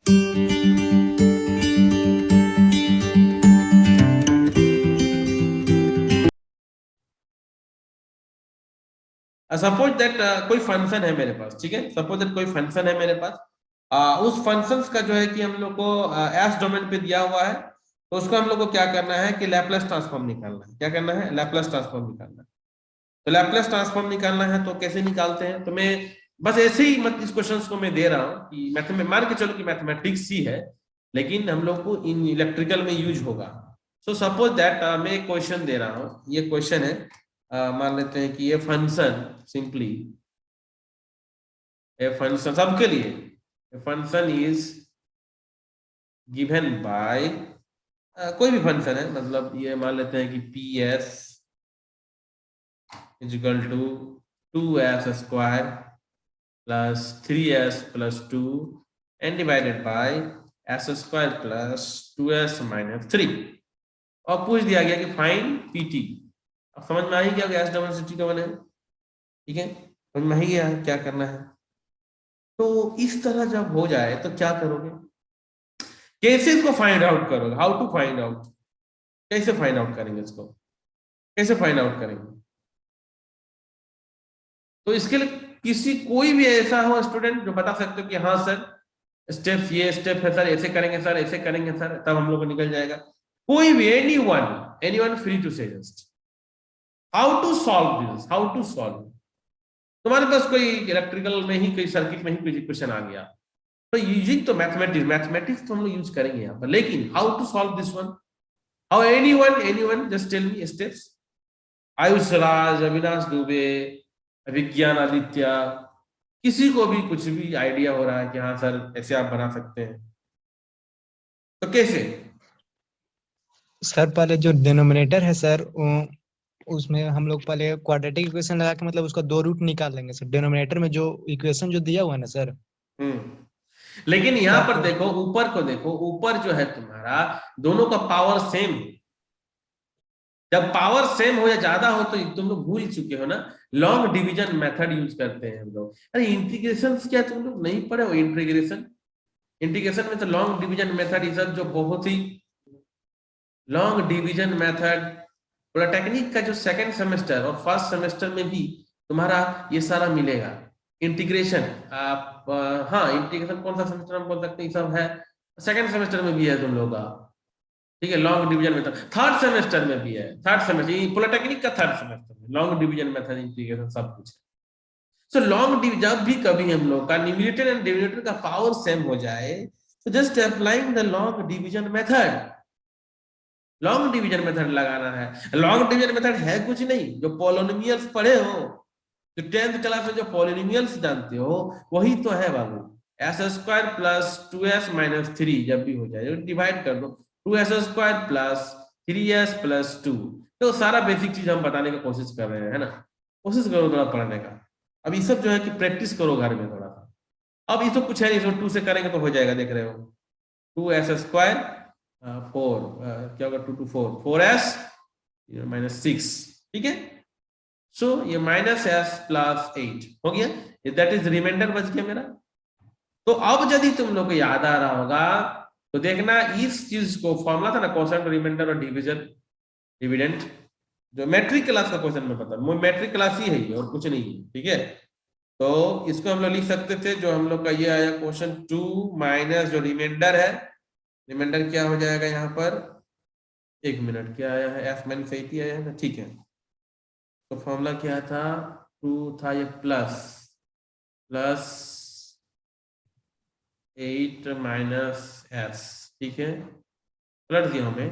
Suppose that कोई function है मेरे पास, ठीक है, सपोज दैट कोई फंक्शन है मेरे पास, उस फंक्शंस का जो है कि हम लोग को एस डोमेन पे दिया हुआ है, तो उसको हम लोग को क्या करना है कि लैपलेस ट्रांसफॉर्म निकालना है। क्या करना है? लैपलेस ट्रांसफॉर्म निकालना है। तो लैपलेस ट्रांसफॉर्म निकालना है तो कैसे निकालते हैं? तो मैं बस ऐसे ही मत इस क्वेश्चन को मैं दे रहा हूँ कि मान के चलो कि मैथमेटिक्स ही है, लेकिन हम लोग को इन इलेक्ट्रिकल में यूज होगा। सो सपोज दैट मैं एक क्वेश्चन दे रहा हूँ, ये क्वेश्चन है, मान लेते हैं कि ये फंक्शन सिंपली ए फंक्शन सबके लिए फंक्शन इज गिवन बाय कोई भी फंक्शन है, मतलब ये मान लेते हैं कि P S is equal to 2s square plus 3s plus 2 and divided by s square plus 2s minus 3, और पूछ दिया गया कि फाइंड पीटी। अब समझ में आ ही गया S double C T double है, ठीक है, समझ में आ ही गया क्या करना है। तो इस तरह जब हो जाए तो क्या करोगे? कैसे इसको फाइंड आउट करोगे? How to find out? कैसे फाइंड आउट करेंगे इसको? कैसे फाइंड आउट करेंगे? तो इसके लिए किसी कोई भी ऐसा हो स्टूडेंट जो बता सकते हो कि हाँ सर स्टेप्स ये स्टेप है सर, ऐसे करेंगे सर, ऐसे करेंगे सर, तब हम लोग को निकल जाएगा। कोई भी anyone free to say just how to solve this, how to solve. तुम्हारे पास कोई इलेक्ट्रिकल में ही कोई सर्किट में ही कोई इक्वेशन आ गया, तो यूजिंग तो मैथमेटिक्स तो हम लोग यूज करेंगे यहाँ पर, लेकिन how to solve this one? How anyone just tell me steps. Ayush Raj, Avinash Dubey, Vigyan Aditya, किसी को भी कुछ भी आइडिया हो रहा है कि हाँ सर ऐसे आप बना सकते हैं, तो कैसे? सर पहले जो डिनोमिनेटर है सर, उसमें हम लोग पहले क्वाड्रेटिक इक्वेशन लगा के मतलब उसका 2 रूट निकाल लेंगे सर। डिनोमिनेटर में जो इक्वेशन जो दिया हुआ है ना सर, लेकिन यहाँ पर तो देखो, ऊपर को देखो, ऊपर जो है तुम्हारा दोनों का पावर सेम है। जब पावर सेम हो या ज्यादा हो तो तुम लोग भूल चुके हो ना, लॉन्ग डिवीजन मेथड यूज करते हैं हम लोग। अरे इंटीग्रेशन क्या तुम लोग नहीं पढ़े हो? इंटीग्रेशन में तो लॉन्ग डिवीजन मेथड ये सब जो बहुत ही लॉन्ग डिवीजन मेथड, पॉलिटेक्निक का जो सेकंड सेमेस्टर और फर्स्ट सेमेस्टर में भी तुम्हारा ये सारा मिलेगा। इंटीग्रेशन आप हाँ इंटीग्रेशन कौन सा सेमेस्टर में बोल सकते हैं, सब है सेकंड सेमेस्टर में भी है तुम लोग का, ठीक है। Long division method third semester में भी है, थर्ड सेमेस्टर पॉलिटेक्निक का थर्ड सेमेस्टर में लॉन्ग डिवीजन मेथड, इंटीग्रेशन सब कुछ है। सो लॉन्ग जब भी कभी हम लोग का न्यूमरेटर एंड डिनोमिनेटर का पावर सेम हो जाए तो just applying the long division method, long division method लगाना है। लॉन्ग डिवीजन मेथड है कुछ नहीं, जो पॉलिनोमियल्स पढ़े हो, जो 10th क्लास में जो पॉलिनोमियल्स जानते हो वही तो है बाबू। S square plus 2s minus 3 जब भी हो जाए डिवाइड कर दो, 2s square plus 3s plus 2। तो सारा बेसिक चीज हम बताने की कोशिश कर रहे हैं, है ना। कोशिश करो थोड़ा पढ़ने का। अब ये सब जो है कि प्रैक्टिस करो घर में थोड़ा सा। अब ये तो कुछ है नहीं, इसको 2 से करेंगे तो हो जाएगा, देख रहे हो। 2s स्क्वायर 4 क्या होगा, 2 to 4 4s माइनस 6, ठीक है। सो ये माइनस s प्लस 8 हो गया, दैट इज रिमाइंडर बच गया मेरा। तो अब यदि तुम लोग को याद आ रहा होगा तो देखना इस चीज को, फॉर्मूला था ना क्वोशंट, रिमाइंडर और डिविजन डिविडेंड, जो मैट्रिक क्लास का क्वेश्चन में पता, मैट्रिक क्लास ही है ये और कुछ नहीं है, ठीक है। तो इसको हम लोग लिख सकते थे, जो हम लोग का ये आया क्वेश्चन 2 माइनस जो रिमाइंडर है, रिमाइंडर क्या हो जाएगा यहाँ पर, एक मिनट, क्या आया है, f माइनस 80 आया है ना, ठीक है। तो फॉर्मूला क्या था, 2 था ये प्लस 8 माइनस s, ठीक है, पलट दिया हमें,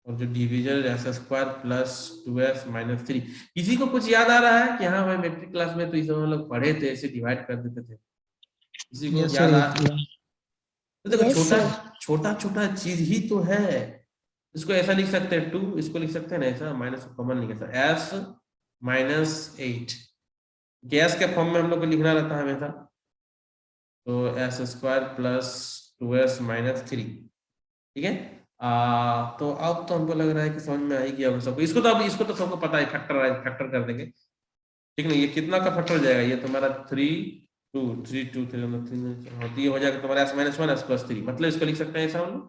और जो division S square plus 2s minus 3। किसी को कुछ याद आ रहा है कि हाँ भाई मैट्रिक क्लास में तो इसे हम लोग पढ़े थे, ऐसे डिवाइड कर देते थे? किसी को यस याद सर, आ? तो देखो छोटा छोटा छोटा चीज ही तो है। इसको ऐसा लिख सकते हैं 2, इसको लिख सकते हैं ना ऐसा, माइनस कॉमन लिख सकते हैं s माइनस 8, गैस के फॉर्म में हम लोग को लिखना रहता है हमेशा। तो s square plus 2s minus 3, ठीक है। तो अब तो हमको लग रहा है कि समझ में आएगी अब सबको। इसको तो सबको पता है, फैक्टर कर देंगे, ठीक नहीं। ये कितना का फैक्टर हो जाएगा, ये तुम्हारा 3 2 3 2 3 3 हाँ, तो ये हो जाएगा तुम्हारा s माइनस 1 s प्लस 3, मतलब इसको लिख सकते हैं ऐसा हम लोग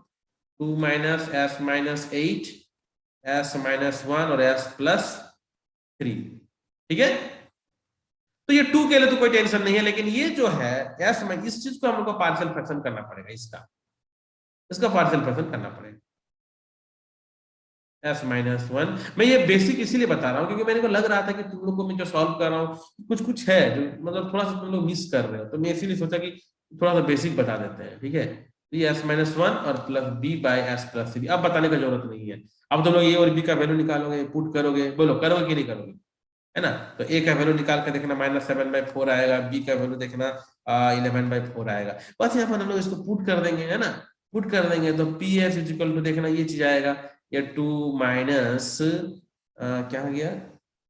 2 minus s minus 8 s minus 1 और s प्लस 3। ठीक है, तो ये 2 के लिए तो कोई टेंशन नहीं है, लेकिन ये जो है s में इस चीज को हम लोग को पार्शियल फ्रैक्शन करना पड़ेगा, इसका पार्शियल फ्रैक्शन करना पड़ेगा s माइनस 1। मैं ये बेसिक इसीलिए बता रहा हूँ क्योंकि मेरे को लग रहा था कि तुम लोग को मैं जो सॉल्व कर रहा हूँ कुछ कुछ है जो मतलब थोड़ा सा तुम लोग मिस कर रहे हो, तो मैं इसीलिए सोचा कि थोड़ा सा बेसिक बता देते हैं। ठीक है, तो ये s माइनस 1 और plus b by S plus 3, अब बताने का जरूरत नहीं है। अब तुम लोग ए और बी का वैल्यू निकालोगे, पुट करोगे, बोलो करोगे कि नहीं करोगे, है ना। तो ए का वैल्यू निकाल के देखना -7/4 आएगा, बी का वैल्यू देखना 11/4 आएगा। बस यहाँ पर हम लोग इसको पुट कर देंगे, है ना, पुट कर देंगे तो पी एस इक्वल टू देखना ये चीज आएगा, ये 2 माइनस क्या हो गया,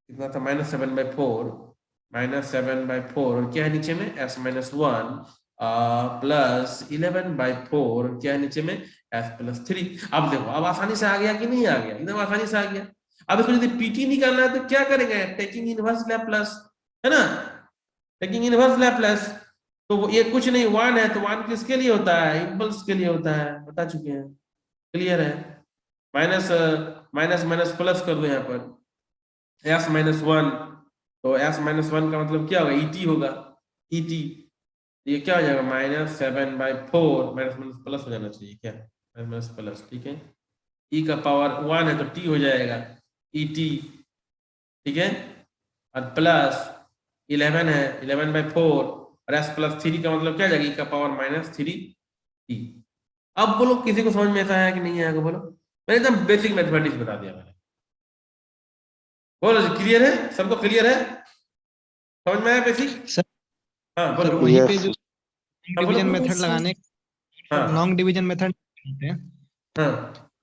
कितना था -7/4, -7/4 और क्या है नीचे में s माइनस 1 प्लस 11/4 क्या है नीचे में s प्लस 3। अब देखो अब आसानी से आ गया कि नहीं आ गया, एकदम आसानी से आ गया। अब इसको यदि पीटी निकालना है तो क्या करेंगे, टेकिंग इनवर्स लैप्लस, है ना, टेकिंग इनवर्स लैप्लस। तो ये कुछ नहीं 1 है, तो 1 किसके लिए होता है, इम्पल्स के लिए होता है, बता चुके हैं, क्लियर है। माइनस माइनस माइनस प्लस कर दो यहाँ पर s माइनस 1, तो s माइनस 1 का मतलब क्या होगा, et होगा, et, ये क्या हो जाएगा -7/4, माइनस माइनस प्लस हो जाना चाहिए क्या, माइनस प्लस, ठीक है, e का पावर 1 है तो t हो जाएगा et, ठीक है, और प्लस 11 है, 11/4 और s प्लस 3 का मतलब क्या जाएगा, e का पावर -3t। अब बोलो किसी को समझ में ऐसा आया कि नहीं आया, बोलो, मैंने एकदम बेसिक मैथमेटिक्स बता दिया मैंने, बोलो जी क्लियर है, सबको क्लियर है, समझ में आया बेसिक। सर हाँ सर बोलो, वहीं पे यस। जो हाँ बोलो डिवीजन बोलो, मेथड लगाने, हाँ लॉन्ग डिवीजन मेथड हैं हाँ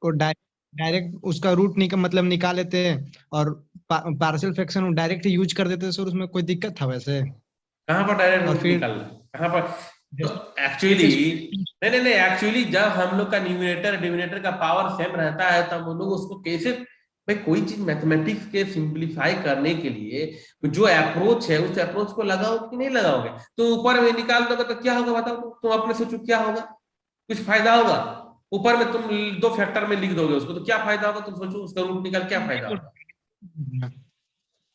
और डायरेक्ट उसका रूट मतलब निकाल लेते हैं और पार्शियल फ्रैक्शन डायरेक्ट यूज कर देते हैं सर, उसमें कोई दिक्कत था वैसे? कहाँ पर डायरेक्ट और रूट फिर निकालना, कहाँ पर, तो एक्चुअली जैसे नहीं नहीं नहीं, एक्चुअली जब हम लोग का न्यूमरेटर डिनोमिनेटर का पावर सेम रहता है तब हम लोग उसको कैसे, भाई कोई चीज मैथमेटिक्स के सिंप्लीफाई करने के लिए जो अप्रोच है उस अप्रोच को लगाओ कि नहीं लगाओगे, तो ऊपर में निकाल दोगे तो क्या होगा बताओ, तुम अपने सोचो क्या होगा, कुछ फायदा होगा, ऊपर में तुम 2 फैक्टर में लिख दोगे उसको तो क्या फायदा होगा, तुम सोचो उसका रूट निकाल क्या फायदा होगा,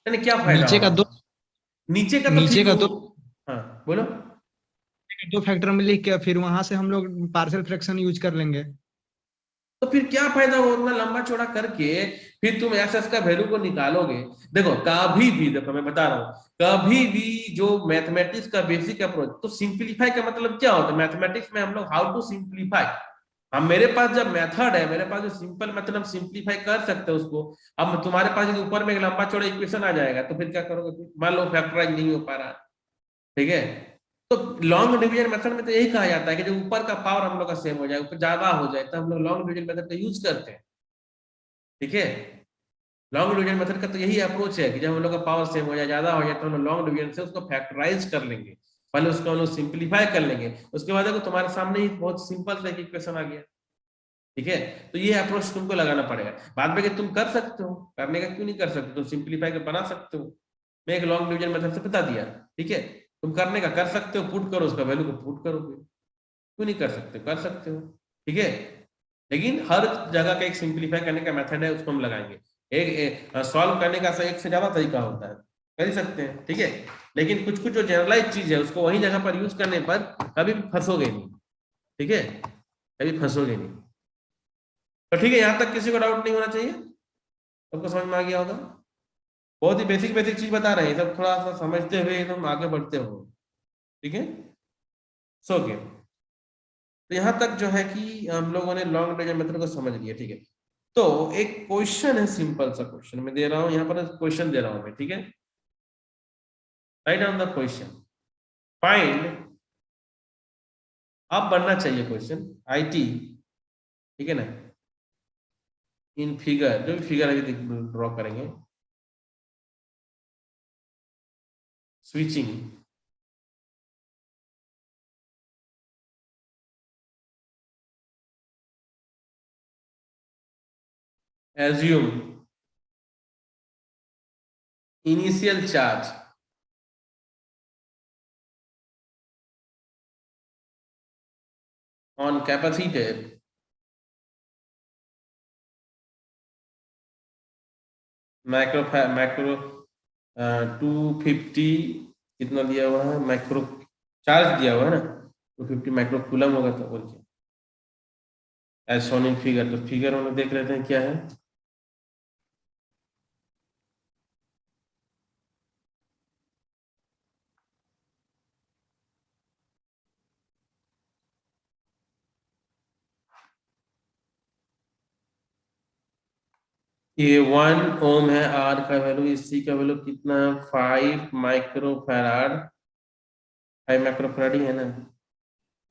यानी क्या फायदा नीचे का होगा, दो नीचे का तो नीचे ठीक का हो, दो हाँ बोलो, दो फैक्टर में लिख के फिर वहां से हम लोग पार्शियल फ्रैक्शन यूज कर लेंगे। तो फिर क्या फायदा हो उतना लंबा चौड़ा करके, फिर तुम एस एस का वैल्यू को निकालोगे। देखो कभी भी, देखो मैं बता रहा हूँ, कभी भी जो मैथमेटिक्स का बेसिक अप्रोच, तो सिंप्लीफाई का मतलब क्या होता है मैथमेटिक्स में, हम लोग हाउ टू सिंप्लीफाई, हम मेरे पास जब मेथड है, मेरे पास जो सिंपल मतलब सिंप्लीफाई कर सकते हैं उसको। अब तुम्हारे पास यदि ऊपर में एक लंबा चौड़ा इक्वेशन आ जाएगा तो फिर क्या करोगे, मान लो फैक्टराइज नहीं हो पा रहा, ठीक है, तो लॉन्ग डिवीजन मेथड में तो यही कहा जाता है कि जब ऊपर का पावर हम लोग का सेम हो जाए, ऊपर ज्यादा हो जाए, तो हम लोग लॉन्ग डिवीजन मेथड का यूज करते हैं। ठीक है, लॉन्ग डिवीजन मेथड का तो यही अप्रोच है कि जब हम लोग का पावर सेम हो जाए, ज्यादा हो जाए, तो हम लोग लॉन्ग डिवीजन से उसको फैक्टराइज कर लेंगे, पहले उसको हम लोग सिंप्लीफाई कर लेंगे, उसके बाद देखो तुम्हारे सामने ही बहुत सिंपल सा इक्वेशन आ गया। ठीक है, तो ये अप्रोच तुमको लगाना पड़ेगा, बाद में कि तुम कर सकते हो, करने का क्यों नहीं कर सकते, तुम सिंप्लीफाई कर बना सकते हो, मैं एक लॉन्ग डिवीजन मेथड से बता दिया। ठीक है, तुम करने का कर सकते हो, पुट करो उसका वैल्यू को पुट करो, क्यों नहीं कर सकते, कर सकते हो। ठीक है, लेकिन हर जगह का एक सिंप्लीफाई करने का मेथड है, उसको हम लगाएंगे, एक सॉल्व करने का एक से ज्यादा तरीका होता है, कर ही सकते हैं। ठीक है, लेकिन कुछ कुछ जो जनरलाइज चीज है उसको वही जगह पर यूज करने पर कभी भी फंसोगे नहीं। ठीक है, कभी फंसोगे नहीं। तो ठीक है, यहां तक किसी को डाउट नहीं होना चाहिए, सबको समझ में आ गया होगा, बहुत ही बेसिक बेसिक चीज बता रहे हैं, सब थोड़ा सा समझते हुए एकदम आगे बढ़ते हो। ठीक है, सो गए, तो यहां तक जो है कि हम लोगों ने लॉन्ग डिवीजन मेथड को समझ लिया। ठीक है, तो एक क्वेश्चन है, सिंपल सा क्वेश्चन मैं दे रहा हूं, यहाँ पर क्वेश्चन दे रहा हूं मैं, ठीक है, write down the question, find, अब बनना चाहिए क्वेश्चन आईटी, ठीक है ना, इन फिगर, जो भी फिगर अभी ड्रॉ करेंगे, switching, assume, initial charge, on capacitor macro 250 कितना दिया हुआ है, माइक्रो चार्ज दिया हुआ है ना, 250 माइक्रो कूलम होगा, तो बोल के एज शोन इन फिगर। तो फिगर हम लोग देख लेते हैं क्या है। ये 1 ओम है, आर का वैल्यू, इसी का वैल्यू कितना है, 5 माइक्रो फैराड, 5 माइक्रो फैराड ही है ना,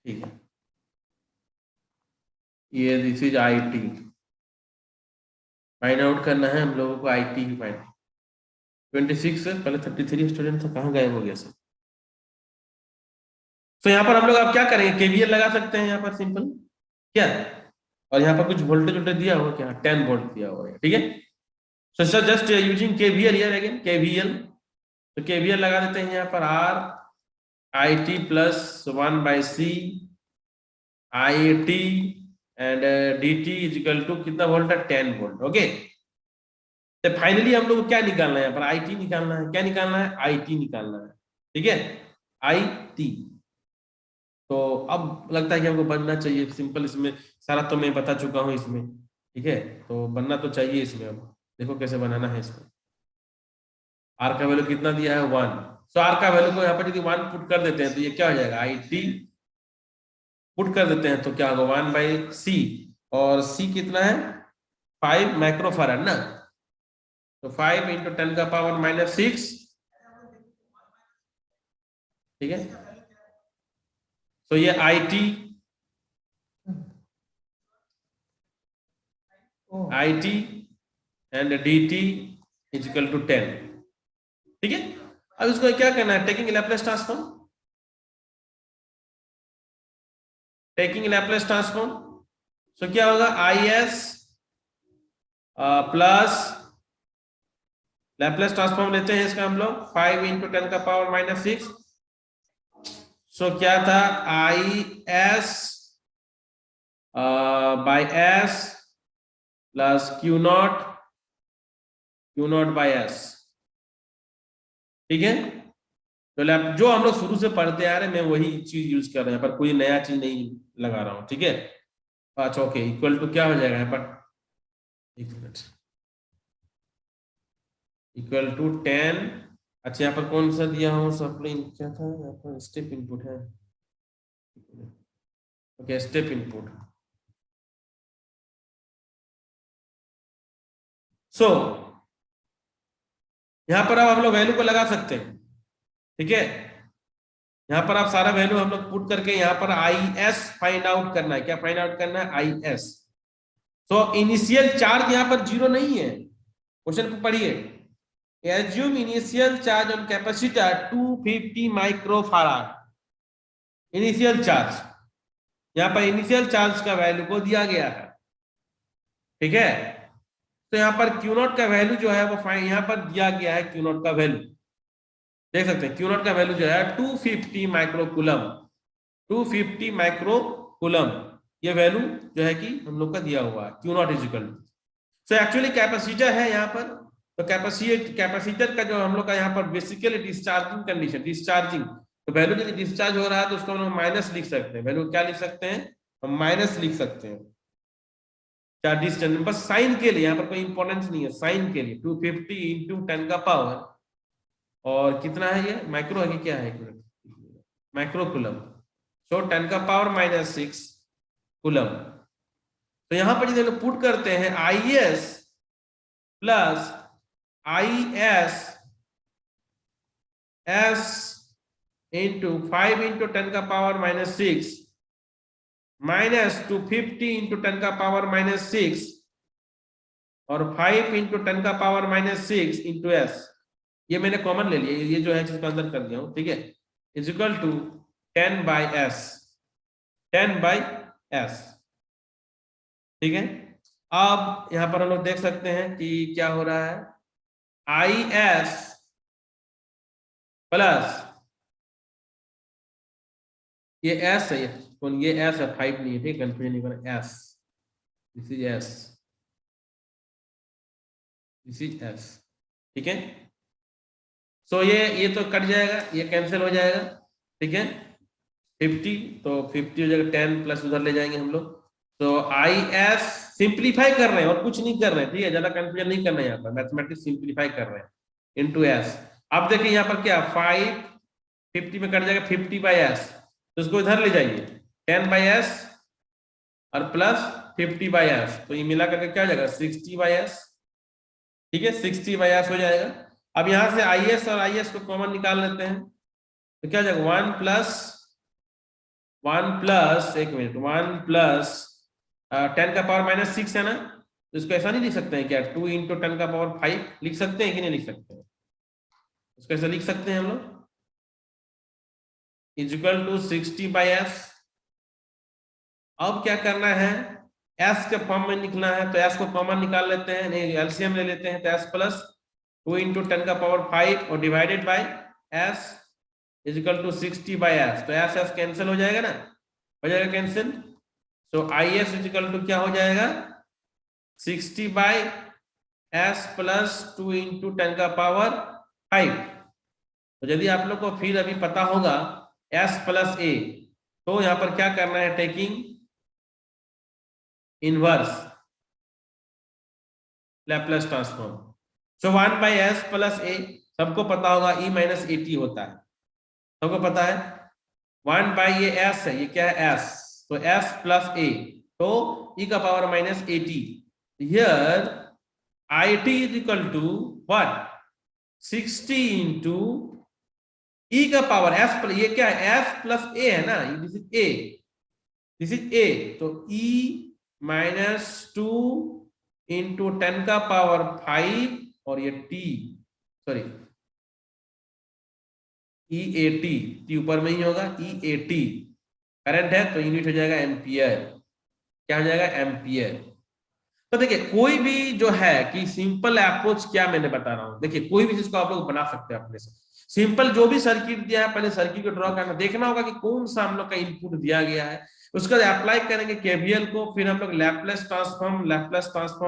ठीक है। ये this is I T, find out करना है हम लोगों को आई टी की फाइंड। 26 है, पहले 33 स्टूडेंट था, कहाँ गायब हो गया सर। तो यहाँ पर हम लोग अब क्या करेंगे, केवीएल लगा सकते हैं यहाँ पर सिंपल, क्या, और यहाँ पर कुछ वोल्टेज वोल्टेज दिया हुआ क्या, 10 वोल्ट दिया हुआ है, ठीक है। So sir just using KVL here again, KVL, तो केवीएल लगा देते हैं यहाँ पर, R I T plus 1/c I T and D T is equal to कितना वोल्ट है, 10 वोल्ट, ओके। तो फाइनली हम लोग को क्या निकालना है, यहाँ पर आई टी निकालना है, क्या निकालना है, आई टी निकालना है, ठीक है, आई टी। तो अब लगता है कि हमको बनना चाहिए सिंपल, इसमें सारा तो मैं बता चुका हूँ इसमें, ठीक है, तो बनना तो चाहिए इसमें। अब देखो कैसे बनाना है इसमें। आर का वैल्यू कितना दिया है, 1। सो आर का वैल्यू को यहाँ पर यदि 1 पुट कर देते हैं तो ये क्या हो जाएगा, आई टी पुट कर देते हैं तो क्या होगा, 1/c, और c कितना है, 5 माइक्रोफैराड ना, तो 5 इंटू 10 का पावर -6, ठीक है। तो ये I T and D T is equal to 10, ठीक है। अब इसको क्या करना है, taking Laplace transform, taking Laplace transform. So क्या होगा, I S plus Laplace transform लेते हैं इसका हम लोग, 5 इंटू 10 का पावर -6। सो क्या था, I S by S plus Q not by S, ठीक है। तो जो हम लोग शुरू से पढ़ते आ रहे हैं, मैं वही चीज यूज कर रहे हैं, पर कोई नया चीज नहीं लगा रहा हूं, ठीक है। अच्छा ओके, इक्वल टू क्या हो जाएगा यहाँ पर, एक मिनट, इक्वल टू 10। अच्छा यहाँ पर कौन सा दिया हूँ, सप्लाई क्या था यहाँ पर, स्टेप इनपुट है, ओके स्टेप इनपुट। सो यहाँ पर अब हम लोग वैल्यू को लगा सकते हैं, ठीक है। यहाँ पर आप सारा वैल्यू हम लोग पुट करके यहाँ पर आई एस फाइंड आउट करना है, क्या फाइंड आउट करना है, I S. So initial charge यहाँ पर 0 नहीं है, क्वेश्चन को पढ़िए, assume initial charge on capacitor 250 microfarad, initial charge, यहाँ पर इनिशियल चार्ज का वैल्यू को दिया गया है, ठीक है। तो यहाँ पर क्यू नॉट का वैल्यू जो है वो यहाँ पर दिया गया है, क्यू नॉट का वैल्यू देख सकते हैं, क्यू नॉट का वैल्यू जो है 250 माइक्रोकूलम, 250 माइक्रोकूलम, ये वैल्यू जो है कि हम लोग का दिया हुआ है, Q not is equal. So actually capacitor है यहाँ पर, तो कैपेसिटर का जो हम लोग का यहाँ पर बेसिकली डिस्चार्जिंग कंडीशन, डिस्चार्जिंग, तो वैल्यू यदि डिस्चार्ज हो रहा है तो उसको हम लोग माइनस लिख सकते हैं, वैल्यू क्या लिख सकते हैं, हम माइनस लिख सकते हैं, क्या डिस्टेंस, बस साइन के लिए, यहाँ पर कोई इंपॉर्टेंस नहीं है, साइन के लिए 250 इंटू 10 का पावर, और कितना है ये, माइक्रो है कि क्या है, माइक्रो कूलम, सो 10 का पावर -6 कूलम। तो यहां पर यदि पुट करते हैं आई S plus I S S into 5 into 10 का पावर -6 माइनस 250 इंटू 10 का पावर -6 और 5 इंटू 10 का पावर -6 इंटू एस, ये मैंने कॉमन ले लिया, ये जो है इसको अंदर कर दिया हूं, ठीक है, is equal to 10/s, 10/s, ठीक है। अब यहां पर हम लोग देख सकते हैं कि क्या हो रहा है, आई एस प्लस ये एस है, कौन ये एस है, 5 नहीं है, ठीक है, कंफ्यूजन नहीं करना, S, this is S, this is S, ठीक है। सो ये तो कट जाएगा, ये कैंसिल हो जाएगा, ठीक है, 50 तो 50 हो जाएगा, 10 प्लस उधर ले जाएंगे हम लोग। तो आई एस सिंप्लीफाई कर रहे हैं और कुछ नहीं कर रहे हैं, ठीक है, ज्यादा कंफ्यूजन नहीं करना है यहाँ पर, मैथमेटिक्स सिंप्लीफाई कर रहे हैं, इनटू एस। अब देखिए यहाँ पर क्या 5 50 में कट जाएगा 50 बाई एस, तो इसको इधर ले जाइए 10 बाई एस और प्लस 50 बाई एस, तो ये मिला करके क्या हो जाएगा 60 बाई एस, ठीक है, 60 बाई एस हो जाएगा। अब यहां से आई एस और आई एस को कॉमन निकाल लेते हैं, तो क्या हो जाएगा 1 प्लस 10 का पावर माइनस 6 है ना, तो इसको ऐसा नहीं लिख सकते हैं क्या, 2 इंटू 10 का पावर 5 लिख सकते हैं कि नहीं लिख सकते हैं, इसको ऐसा लिख सकते हैं हम लोग, is equal to 60 by S. अब क्या करना है, एस के फॉर्म में निकलना है, तो एस को कॉमन निकाल लेते हैं, एलसीएम ले लेते हैं, तो एस प्लस 2 इंटू 10 का पावर 5 और divided by S is equal to 60 by S, तो एस एस कैंसिल हो जाएगा ना, हो जाएगा कैंसिल। तो I S is equal to क्या हो जाएगा 60 बाई एस प्लस 2 इंटू 10 का पावर 5। तो यदि आप लोग को फिर अभी पता होगा एस प्लस ए, तो यहां पर क्या करना है, taking inverse Laplace transform. So 1 by S plus A, सबको पता होगा ई माइनस ए टी होता है, सबको पता है, 1 बाई ये एस है, ये क्या है एस, तो एस प्लस ए, तो ई का power minus A T, here I T is equal to what 60 into e का पावर एस प्लस, ये क्या है एस प्लस ए है ना, this is a, this is a, तो ई माइनस 2 इंटू 10 का पावर 5 और ये T, sorry E A T ऊपर में ही होगा, ई ए टी करंट है तो यूनिट हो जाएगा एम्पियर, क्या हो जाएगा एम्पियर। तो देखिए कोई भी जो है कि सिंपल अप्रोच क्या मैंने बता रहा हूं, देखिए कोई भी चीज को आप लोग बना सकते हैं अपने से, सिंपल जो भी सर्किट दिया है पहले सर्किट को ड्रॉ करना, देखना होगा कि कौन सा हम लोग का इनपुट दिया गया है, उसका अप्लाई करेंगे केवीएल को, फिर हम लोग लैपलेस ट्रांसफॉर्म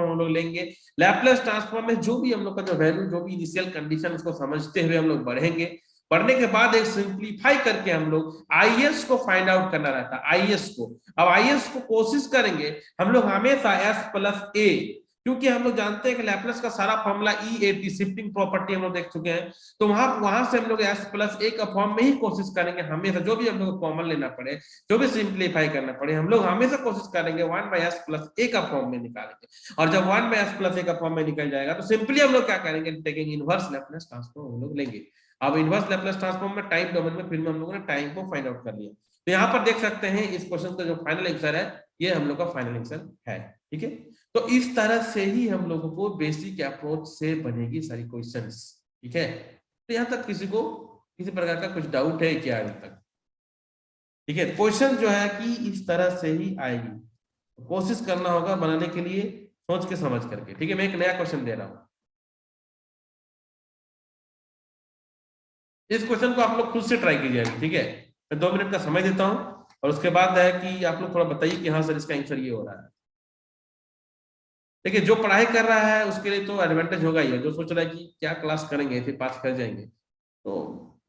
हम लोग लेंगे, लैपलेस ट्रांसफॉर्म में जो भी हम लोग का जो वैल्यू, जो भी इनिशियल कंडीशन, उसको समझते हुए हम लोग बढ़ेंगे, पढ़ने के बाद एक सिंप्लीफाई करके हम लोग आईएस को फाइंड आउट करना रहता है, आईएस को। अब आईएस को कोशिश करेंगे हम लोग हमेशा एस प्लस ए, क्योंकि हम लोग जानते हैं कि लैपलेस का सारा formula E A T shifting property हम लोग देख चुके हैं, तो वहां से हम लोग एस प्लस ए का फॉर्म में ही कोशिश करेंगे हमेशा, जो भी हम लोग को कॉमन लेना पड़े, जो भी सिंप्लीफाई करना पड़े, हम लोग हमेशा कोशिश करेंगे 1 बाई एस प्लस ए का फॉर्म में निकालेंगे, और जब 1 बाई एस प्लस ए का फॉर्म में निकल जाएगा तो सिंपली हम लोग क्या करेंगे, टेकिंग इनवर्स लैपलेस ट्रांसफॉर्म हम लोग लेंगे। अब इनवर्स लैपलेस ट्रांसफॉर्म में टाइम डोमेन में फिर हम लोगों ने टाइम को फाइंड आउट कर लिया, तो यहाँ पर देख सकते हैं इस क्वेश्चन का जो फाइनल आंसर है ये हम लोग का फाइनल आंसर है, ठीक है। तो इस तरह से ही हम लोगों को बेसिक अप्रोच से बनेगी सारी क्वेश्चंस, ठीक है। तो यहाँ तक किसी को किसी प्रकार का कुछ डाउट है क्या अभी तक, ठीक है। क्वेश्चन जो है कि इस तरह से ही आएगी, कोशिश करना होगा बनाने के लिए सोच के समझ करके, ठीक है। मैं एक नया क्वेश्चन दे रहा हूं, इस क्वेश्चन को आप लोग खुद से ट्राई कीजिए, ठीक है। मैं 2 मिनट का समय देता हूं और उसके बाद है कि आप लोग थोड़ा बताइए कि हाँ सर इसका आंसर ये हो रहा है। देखिए जो पढ़ाई कर रहा है उसके लिए तो एडवांटेज होगा ही है, जो सोच रहा है कि क्या क्लास करेंगे फिर पास कर जाएंगे, तो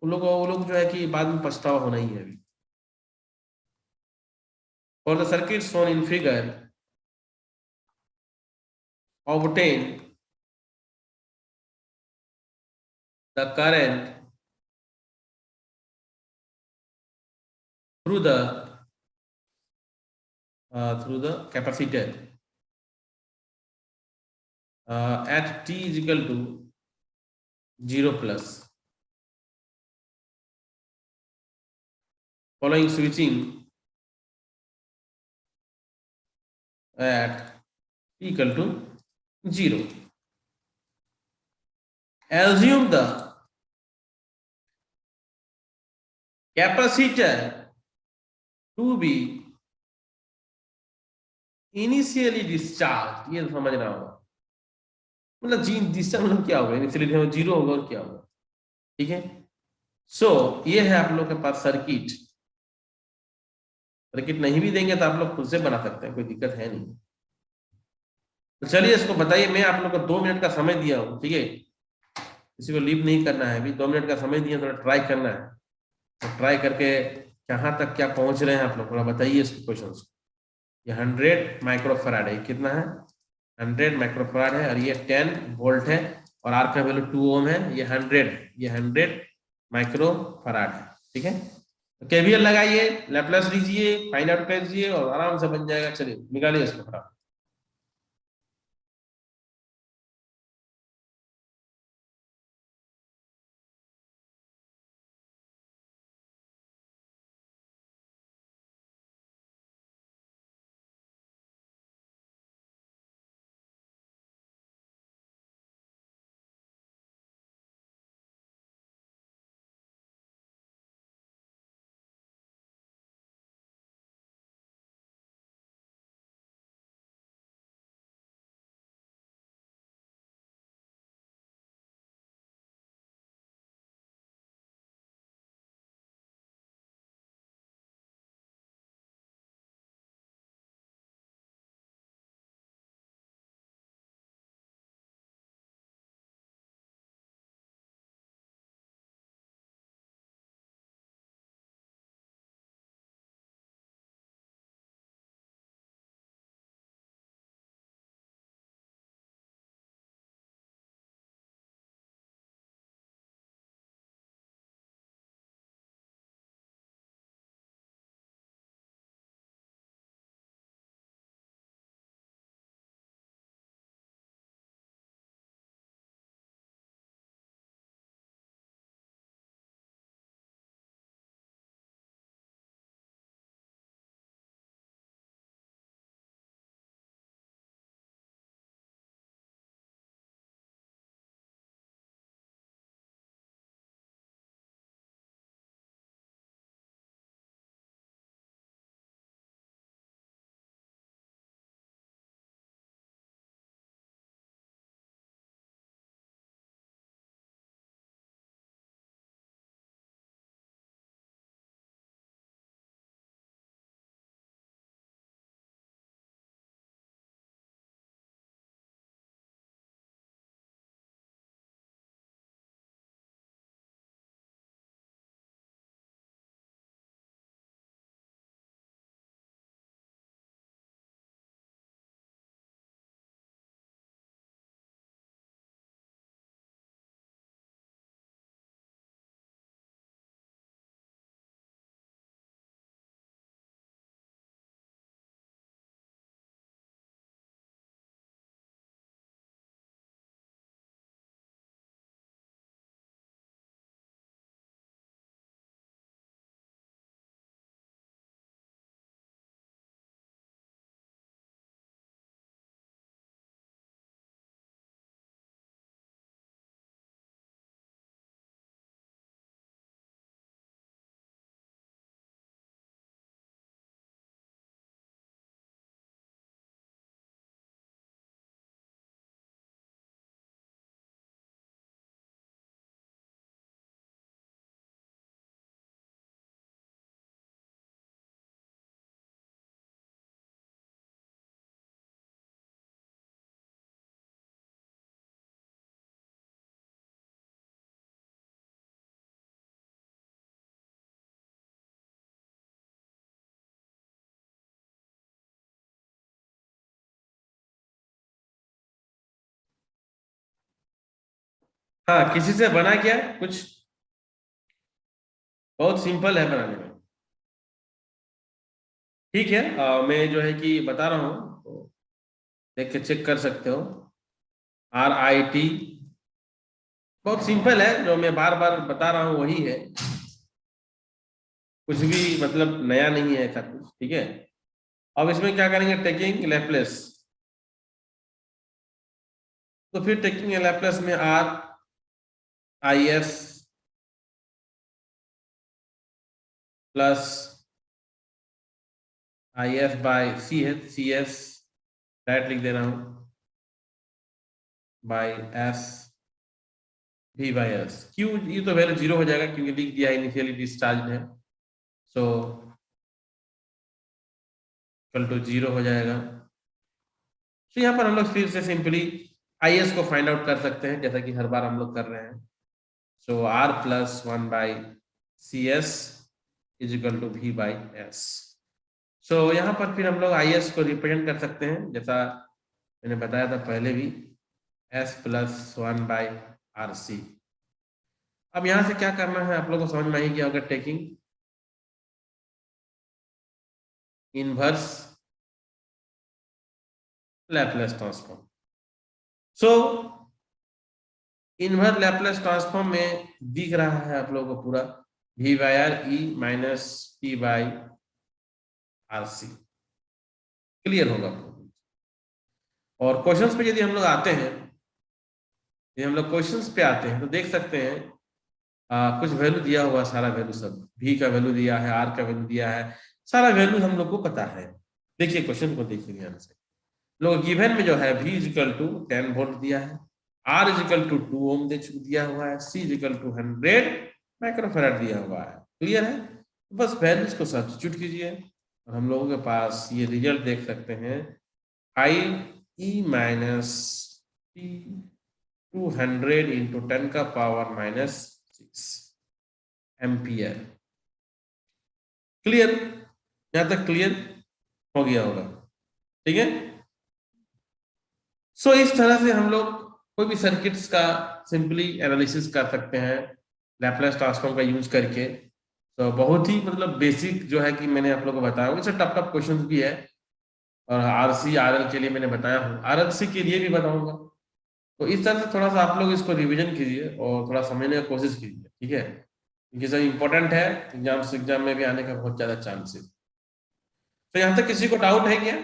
वो लोग जो है कि बाद में पछतावा होना ही है अभी। For the circuit shown in figure obtain the current through the capacitor at t is equal to 0 plus, following switching at t equal to 0, assume the capacitor to be initially discharged, ये समझना होगा, मतलब जी discharge मतलब क्या होगा, initially 0 होगा और क्या होगा, ठीक है। सो ये है आप लोग के पास सर्किट, सर्किट नहीं भी देंगे तो आप लोग खुद से बना सकते हैं, कोई दिक्कत है नहीं। तो चलिए इसको बताइए, मैं आप लोग को 2 मिनट का समय दिया हूँ, ठीक है, किसी को लीव नहीं करना है, अभी 2 मिनट का समय दिया, थोड़ा ट्राई करना है, तो ट्राई करके कहाँ तक क्या पहुंच रहे हैं आप लोग, थोड़ा बताइए इसको क्वेश्चन। ये 100 माइक्रोफराड है, कितना है, 100 माइक्रोफराड है, और ये 10 वोल्ट है, और आर का वैल्यू 2 ओम है, ये 100 माइक्रोफराड है, ठीक है। तो केवीएल लगाइए, लैपलेस लीजिए, फाइंड आउट कीजिए, और आराम से बन जाएगा। चलिए निकालिए इसको फटाफट। हाँ, किसी से बना क्या कुछ, बहुत सिंपल है बनाने में, ठीक है। मैं जो है कि बता रहा हूँ, तो देख के चेक कर सकते हो। RIT, बहुत सिंपल है, जो मैं बार बार बता रहा हूँ वही है, कुछ भी मतलब नया नहीं है ऐसा कुछ, ठीक है। अब इसमें क्या करेंगे, टेकिंग लैपलेस, तो फिर टेकिंग लैपलेस में RIS plus IF by CS, direct लिख दे रहा हूँ, by S V by S, क्यों, ये तो वैल्यू 0 हो जाएगा क्योंकि लिख दिया इनिशियली डिस्चार्ज है, सो इक्वल टू 0 हो जाएगा। तो यहाँ पर हम लोग फिर से सिंपली IS को फाइंड आउट कर सकते हैं, जैसा कि हर बार हम लोग कर रहे हैं। So R plus 1/CS is equal to V/S। So यहाँ पर फिर हम लोग IS को रिप्रेजेंट कर सकते हैं, जैसा मैंने बताया था पहले भी, S प्लस 1/RC। अब यहाँ से क्या करना है आप लोगों को समझ में आई कि अगर टेकिंग इनवर्स लैपलेस ट्रांसफॉर्म। सो इनवर्स लैपलेस ट्रांसफॉर्म में दिख रहा है आप लोगों को पूरा V/RE माइनस P/RC। क्लियर होगा। और क्वेश्चंस पे यदि हम लोग आते हैं, यदि हम लोग क्वेश्चंस पे आते हैं तो देख सकते हैं कुछ वैल्यू दिया हुआ, सारा वैल्यू सब V का वैल्यू दिया है, R का वैल्यू दिया है, सारा वैल्यू हम लोग को पता है। देखिए क्वेश्चन को देखिए ध्यान से। लोग गिवन में जो है V इक्वल टू 10 वोल्ट दिया है, R इक्वल टू 2 ओम दिया हुआ है, C इक्वल टू 100 माइक्रोफैराड दिया हुआ है। क्लियर है? बस वैल्यूज को सब्स्टिट्यूट कीजिए और हम लोगों के पास ये रिजल्ट देख सकते हैं, 5E माइनस P 200 इंटू 10 का पावर माइनस 6 एम्पियर। क्लियर? यहां तक क्लियर हो गया होगा, ठीक है। सो इस तरह से हम लोग कोई भी सर्किट्स का सिंपली एनालिसिस कर सकते हैं लैपलेस ट्रांसफॉर्म का यूज करके। तो बहुत ही मतलब बेसिक जो है कि मैंने आप लोगों को बताया, इससे टफ टफ क्वेश्चंस भी है, और RC RL के लिए मैंने बताया हूँ, RLC के लिए भी बताऊंगा। तो इस तरह से थोड़ा सा आप लोग इसको रिवीजन कीजिए और थोड़ा समझने की कोशिश कीजिए, ठीक है, क्योंकि सर इंपॉर्टेंट है, एग्जाम में भी आने का बहुत ज्यादा चांस है। तो यहाँ तक किसी को डाउट है क्या?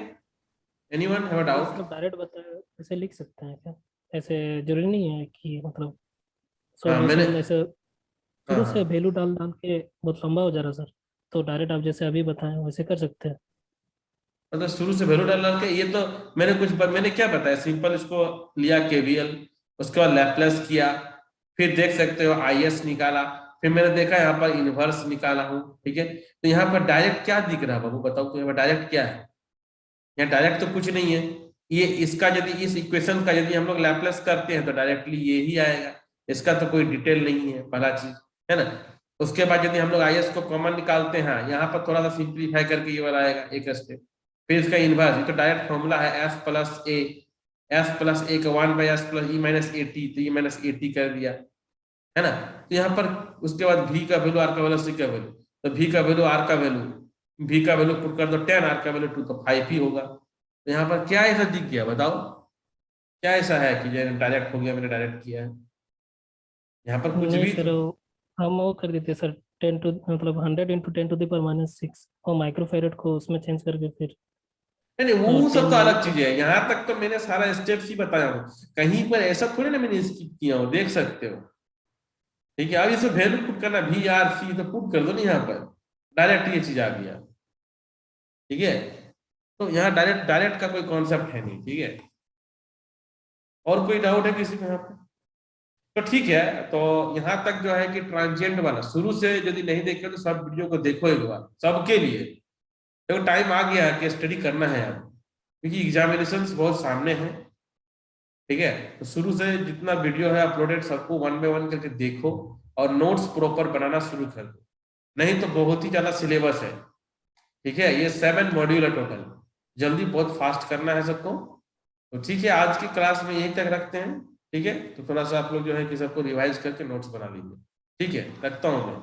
Anyone have a doubt? Direct बताया ऐसे लिख सकते हैं क्या? ऐसे जरूरी नहीं है कि मतलब हाँ मैंने, सॉल्यूशन ऐसे शुरू से हाँ वैल्यू डाल डाल के बहुत लंबा हो जा रहा सर। तो डायरेक्ट आप जैसे अभी बताएं वैसे कर सकते हैं। मतलब शुरू से वैल्यू डाल के, ये तो मैंने क्या बताया, सिंपल इसको लिया KVL, उसके बाद लैपलेस किया, फिर देख सकते हो IS निकाला, फिर मैंने देखा यहाँ पर इनवर्स निकाला हूँ, ठीक है। तो यहाँ पर डायरेक्ट क्या दिख रहा है बाबू, बताओ तो यहाँ पर डायरेक्ट क्या है? यहाँ डायरेक्ट तो कुछ नहीं है। ये इसका यदि इस इक्वेशन का यदि हम लोग लैपलेस करते हैं तो डायरेक्टली ये ही आएगा, इसका तो कोई डिटेल नहीं है, पहला चीज है ना। उसके बाद यदि हम लोग IS को कॉमन निकालते हैं, यहाँ पर थोड़ा सा सिंप्लीफाई करके ये वाला आएगा एक स्टेप, फिर इसका इनवर्स, ये तो डायरेक्ट फॉर्मूला है S प्लस A का 1/S plus E minus AT, तो E माइनस AT कर दिया, है ना। तो यहाँ पर उसके बाद V का वैल्यू, R का वैल्यू, C का वैल्यू, तो V का वैल्यू, R का वैल्यू, V का वैल्यू पुट कर दो 10, R का वैल्यू 2, तो 5 ही होगा। तो यहाँ पर क्या ऐसा दिख गया बताओ, क्या ऐसा है कि डायरेक्ट हो गया, मैंने डायरेक्ट किया है? यहाँ पर कुछ नहीं भी सर, हम वो कर देते सर 10 टू मतलब 100 into 10 to the power minus 6 और माइक्रोफैरड को उसमें चेंज करके फिर नहीं, वो सब 10 तो अलग चीज है। यहाँ तक तो मैंने सारा स्टेप्स ही बताया हूँ, कहीं पर ऐसा थोड़ी ना मैंने स्किप किया हो, देख सकते हो, ठीक है। अब इसे वैल्यू पुट करना VRC तो पुट कर दो ना, यहाँ पर डायरेक्ट ये चीज आ गया, ठीक है। तो यहाँ डायरेक्ट का कोई कॉन्सेप्ट है नहीं, ठीक है। और कोई डाउट है किसी को यहाँ पे? तो ठीक है, तो यहाँ तक जो है कि ट्रांजिएंट वाला शुरू से यदि नहीं देखे तो सब वीडियो को देखो एक बार, सबके लिए। देखो टाइम आ गया है कि स्टडी करना है अब, क्योंकि एग्जामिनेशंस बहुत सामने हैं, ठीक है। तो शुरू से जितना वीडियो है अपलोडेड सबको 1 बाय 1 करके देखो और नोट्स प्रॉपर बनाना शुरू कर दो, नहीं तो बहुत ही ज्यादा सिलेबस है, ठीक है। ये 7 मॉड्यूल है टोटल, जल्दी बहुत फास्ट करना है सबको। तो ठीक है, आज की क्लास में यही तक रखते हैं, ठीक है। तो थोड़ा सा आप लोग जो है कि सबको रिवाइज करके नोट्स बना लीजिए, ठीक है। रखता हूँ मैं।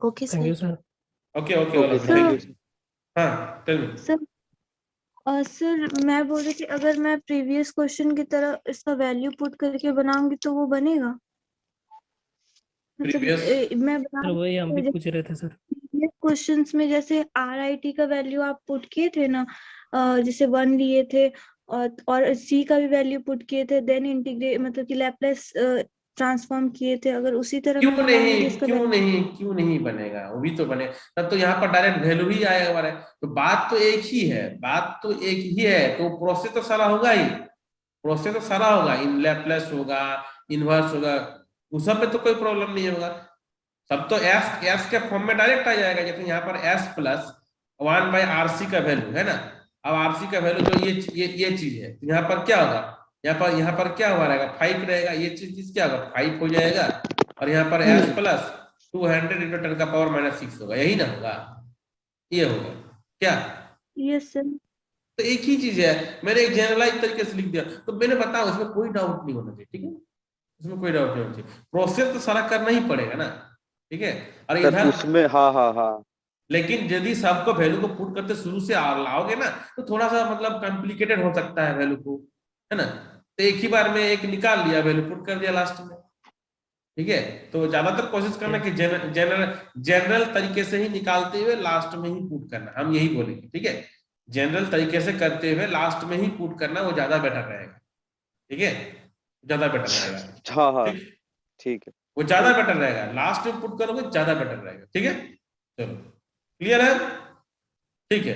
Okay thank you sir. Sir. Okay okay okay thank sir. You. हाँ टेल मी। सर सर मैं बोल रही थी, अगर मैं प्रीवियस क्वेश्चन की तरह इसका वैल्यू पुट करके बनाऊंगी तो वो बनेगा? मतलब प्रीवियस, मैं बना सर वही हम भी रही पूछ रहे थे सर। क्वेश्चंस में जैसे RIT का वैल्यू आप पुट किए थे ना, जैसे 1 लिए थे और C का भी वैल्यू पुट किए थे, देन इंटीग्रेट मतलब कि लैपलेस ट्रांसफॉर्म किए थे, अगर उसी तरह क्यों मैं बनाऊंगी तो नहीं इसका क्यों नहीं बनेगा, वो भी तो बने, तब तो यहाँ पर डायरेक्ट वैल्यू ही आएगा हमारे। तो बात तो एक ही है, बात तो एक ही है, तो प्रोसेस तो सारा होगा ही, प्रोसेस तो सारा होगा, इन लैपलेस होगा, इनवर्स होगा, उस सब में तो कोई प्रॉब्लम नहीं होगा। सब तो एस के फॉर्म में डायरेक्ट आ जाएगा, जैसे यहाँ पर S प्लस 1/RC का वैल्यू है ना। अब RC का वैल्यू जो ये चीज है, तो यहाँ पर क्या होगा, यहाँ पर क्या हुआ रहेगा, 5 रहेगा, ये चीज क्या होगा, 5 हो जाएगा, और यहाँ पर s प्लस 200 इंटू 10 का पावर -6 होगा, यही ना होगा, ये होगा क्या। Yes sir. तो एक ही चीज है, मैंने एक जनरलाइज तरीके से लिख दिया, तो मैंने बताया उसमें कोई डाउट नहीं होना चाहिए, ठीक है, उसमें कोई डाउट नहीं होना चाहिए, प्रोसेस तो सारा करना ही पड़ेगा ना, ठीक है। और सर इधर उसमें हाँ लेकिन यदि सबको वैल्यू को पुट करते शुरू से लाओगे ना, तो थोड़ा सा मतलब कॉम्प्लिकेटेड हो सकता है वैल्यू को, है ना। तो एक ही बार में एक निकाल लिया, वैल्यू पुट कर दिया लास्ट में, ठीक है। तो ज्यादातर कोशिश करना कि जनरल तरीके से ही निकालते हुए लास्ट में ही पुट करना, हम यही बोलेंगे, ठीक है। जनरल तरीके से करते हुए लास्ट में ही पुट करना, वो ज्यादा बेटर रहेगा, ठीक है, ज्यादा बेटर रहेगा, हाँ ठीक? ठीक है। वो ज्यादा बेटर रहेगा, लास्ट में पुट करोगे ज्यादा बेटर रहेगा, ठीक है। चलो क्लियर है, ठीक है।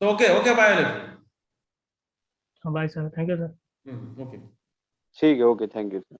तो okay bye. Bye sir, thank you sir. Okay ठीक है, ओके, थैंक यू सर।